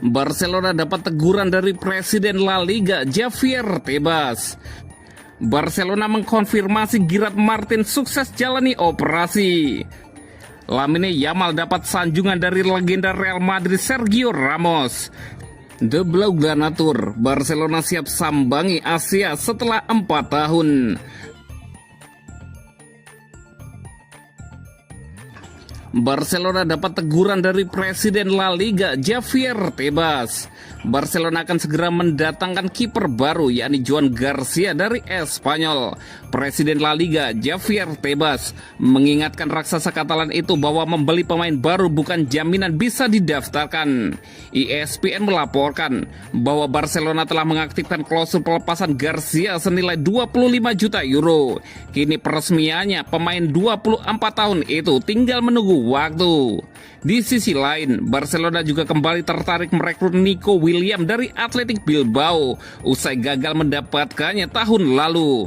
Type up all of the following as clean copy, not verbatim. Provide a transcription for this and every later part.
Barcelona dapat teguran dari Presiden La Liga Javier Tebas. Barcelona mengkonfirmasi Gerard Martin sukses jalani operasi. Lamine Yamal dapat sanjungan dari legenda Real Madrid Sergio Ramos. The Blaugrana Tour, Barcelona siap sambangi Asia setelah 4 tahun. Barcelona dapat teguran dari Presiden La Liga Javier Tebas. Barcelona akan segera mendatangkan kiper baru yakni Joan Garcia dari Espanyol. Presiden La Liga Javier Tebas mengingatkan raksasa Katalan itu bahwa membeli pemain baru bukan jaminan bisa didaftarkan. ESPN melaporkan bahwa Barcelona telah mengaktifkan klausul pelepasan Garcia senilai 25 juta euro. Kini peresmiannya pemain 24 tahun itu tinggal menunggu waktu. Di sisi lain, Barcelona juga kembali tertarik merekrut Nico Williams dari Athletic Bilbao usai gagal mendapatkannya tahun lalu.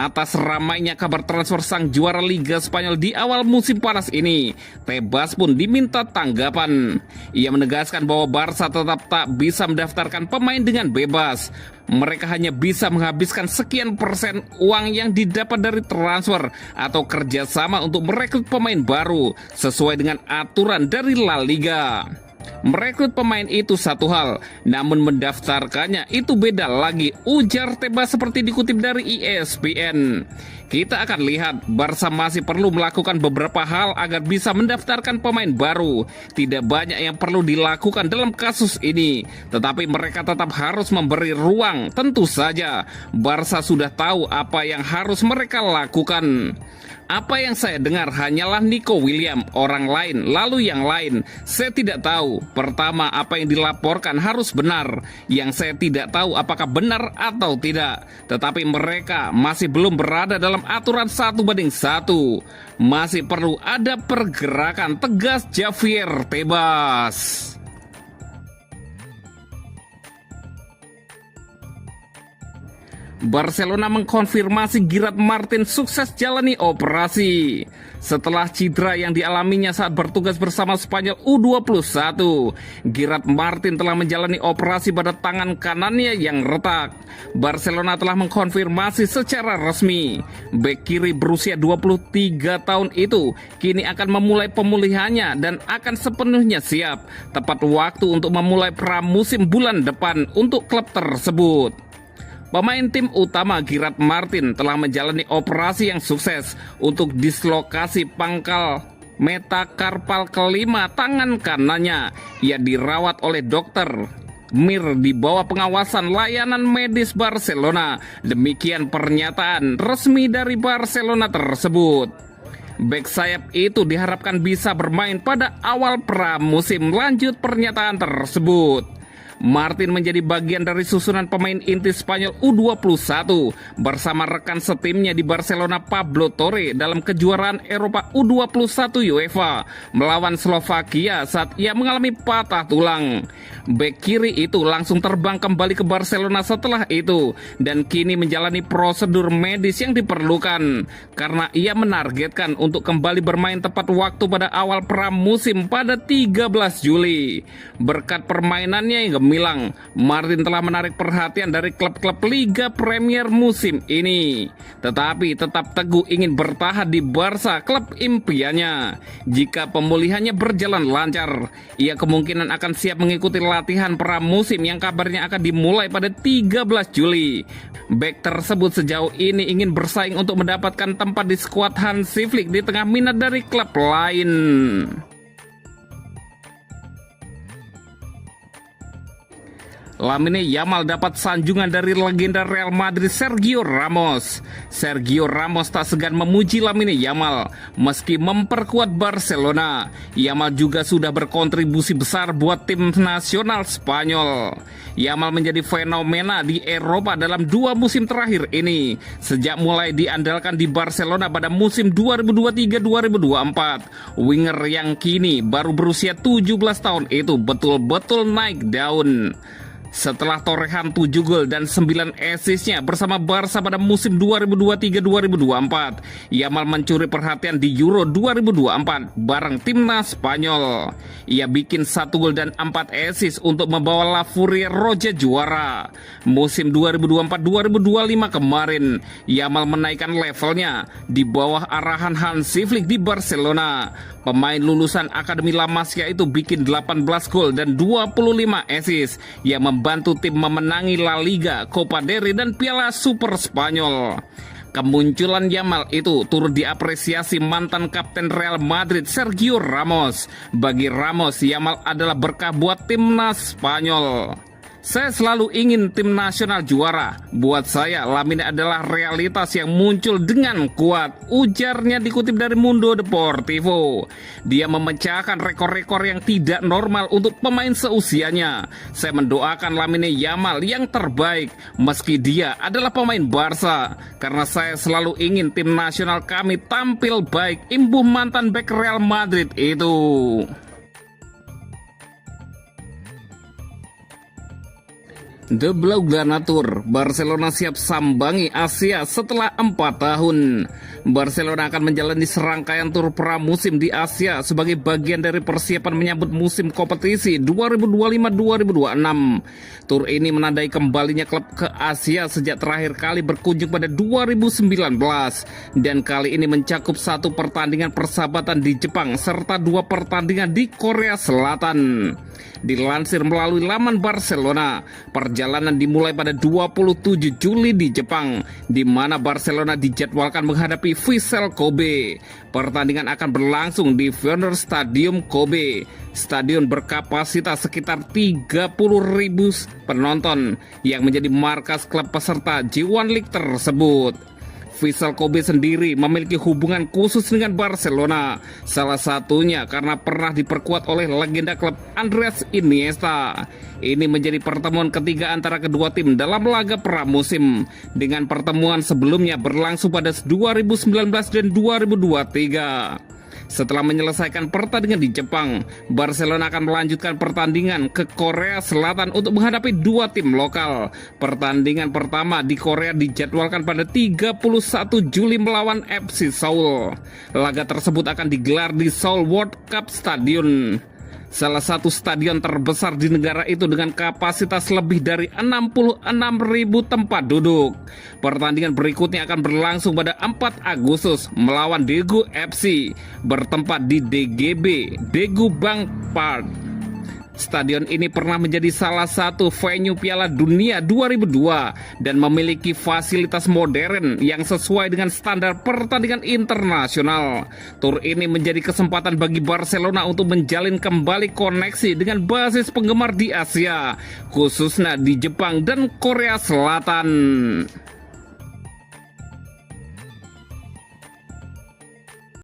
Atas ramainya kabar transfer sang juara Liga Spanyol di awal musim panas ini, Tebas pun diminta tanggapan. Ia menegaskan bahwa Barca tetap tak bisa mendaftarkan pemain dengan bebas. Mereka hanya bisa menghabiskan sekian persen uang yang didapat dari transfer atau kerjasama untuk merekrut pemain baru sesuai dengan aturan dari La Liga. Merekrut pemain itu satu hal, namun mendaftarkannya itu beda lagi, ujar Tebas seperti dikutip dari ESPN. Kita akan lihat, Barca masih perlu melakukan beberapa hal agar bisa mendaftarkan pemain baru. Tidak banyak yang perlu dilakukan dalam kasus ini, tetapi mereka tetap harus memberi ruang. Tentu saja, Barca sudah tahu apa yang harus mereka lakukan. Apa yang saya dengar hanyalah Nico Williams, orang lain, lalu yang lain. Saya tidak tahu. Pertama, apa yang dilaporkan harus benar. Yang saya tidak tahu apakah benar atau tidak. Tetapi mereka masih belum berada dalam aturan 1:1. Masih perlu ada pergerakan, tegas Javier Tebas. Barcelona mengkonfirmasi Gerard Martin sukses jalani operasi. Setelah cedera yang dialaminya saat bertugas bersama Spanyol U21, Gerard Martin telah menjalani operasi pada tangan kanannya yang retak. Barcelona telah mengkonfirmasi secara resmi bek kiri berusia 23 tahun itu kini akan memulai pemulihannya dan akan sepenuhnya siap tepat waktu untuk memulai pramusim bulan depan untuk klub tersebut. Pemain tim utama Gerard Martin telah menjalani operasi yang sukses untuk dislokasi pangkal metakarpal kelima tangan kanannya. Ia dirawat oleh dokter Mir di bawah pengawasan layanan medis Barcelona. Demikian pernyataan resmi dari Barcelona tersebut. Bek sayap itu diharapkan bisa bermain pada awal pramusim. Lanjut pernyataan tersebut. Martin menjadi bagian dari susunan pemain inti Spanyol U21 bersama rekan setimnya di Barcelona Pablo Torre dalam kejuaraan Eropa U21 UEFA melawan Slovakia saat ia mengalami patah tulang. Bek kiri itu langsung terbang kembali ke Barcelona setelah itu dan kini menjalani prosedur medis yang diperlukan karena ia menargetkan untuk kembali bermain tepat waktu pada awal pramusim pada 13 Juli. Berkat permainannya yang gemilang, Martin telah menarik perhatian dari klub-klub Liga Premier musim ini. Tetapi tetap teguh ingin bertahan di Barca, klub impiannya. Jika pemulihannya berjalan lancar, ia kemungkinan akan siap mengikuti latihan pramusim yang kabarnya akan dimulai pada 13 Juli. Bek tersebut sejauh ini ingin bersaing untuk mendapatkan tempat di skuad Hansi Flick di tengah minat dari klub lain. Lamine Yamal dapat sanjungan dari legenda Real Madrid Sergio Ramos. Sergio Ramos tak segan memuji Lamine Yamal meski memperkuat Barcelona. Yamal juga sudah berkontribusi besar buat tim nasional Spanyol. Yamal menjadi fenomena di Eropa dalam 2 musim terakhir ini. Sejak mulai diandalkan di Barcelona pada musim 2023-2024, winger yang kini baru berusia 17 tahun itu betul-betul naik daun. Setelah torehan 7 gol dan 9 assist-nya bersama Barca pada musim 2023-2024, Yamal mencuri perhatian di Euro 2024 bareng timnas Spanyol. Ia bikin 1 gol dan 4 assist untuk membawa La Furia Roja juara. Musim 2024-2025 kemarin, Yamal menaikkan levelnya di bawah arahan Hansi Flick di Barcelona. Pemain lulusan Akademi La Masia itu bikin 18 gol dan 25 assist yang membantu tim memenangi La Liga, Copa del Rey dan Piala Super Spanyol. Kemunculan Yamal itu turut diapresiasi mantan kapten Real Madrid Sergio Ramos. Bagi Ramos, Yamal adalah berkah buat timnas Spanyol. Saya selalu ingin tim nasional juara. Buat saya, Lamine adalah realitas yang muncul dengan kuat. Ujarnya dikutip dari Mundo Deportivo. Dia memecahkan rekor-rekor yang tidak normal untuk pemain seusianya. Saya mendoakan Lamine Yamal yang terbaik, meski dia adalah pemain Barca. Karena saya selalu ingin tim nasional kami tampil baik, imbuh mantan bek Real Madrid itu. The Blaugrana Tour, Barcelona siap sambangi Asia setelah 4 tahun. Barcelona akan menjalani serangkaian tur pramusim di Asia sebagai bagian dari persiapan menyambut musim kompetisi 2025-2026. Tur ini menandai kembalinya klub ke Asia sejak terakhir kali berkunjung pada 2019 dan kali ini mencakup 1 pertandingan persahabatan di Jepang serta 2 pertandingan di Korea Selatan. Dilansir melalui laman Barcelona, perjalanan dimulai pada 27 Juli di Jepang, di mana Barcelona dijadwalkan menghadapi Vissel Kobe. Pertandingan akan berlangsung di Veoneer Stadium Kobe. Stadion berkapasitas sekitar 30.000 penonton yang menjadi markas klub peserta J1 League tersebut. Vissel Kobe sendiri memiliki hubungan khusus dengan Barcelona, salah satunya karena pernah diperkuat oleh legenda klub Andres Iniesta. Ini menjadi pertemuan ketiga antara kedua tim dalam laga pramusim, dengan pertemuan sebelumnya berlangsung pada 2019 dan 2023. Setelah menyelesaikan pertandingan di Jepang, Barcelona akan melanjutkan pertandingan ke Korea Selatan untuk menghadapi 2 tim lokal. Pertandingan pertama di Korea dijadwalkan pada 31 Juli melawan FC Seoul. Laga tersebut akan digelar di Seoul World Cup Stadium, salah satu stadion terbesar di negara itu dengan kapasitas lebih dari 66.000 tempat duduk. Pertandingan berikutnya akan berlangsung pada 4 Agustus melawan Daegu FC bertempat di DGB, Daegu Bank Park. Stadion ini pernah menjadi salah satu venue Piala Dunia 2002 dan memiliki fasilitas modern yang sesuai dengan standar pertandingan internasional. Tur ini menjadi kesempatan bagi Barcelona untuk menjalin kembali koneksi dengan basis penggemar di Asia, khususnya di Jepang dan Korea Selatan.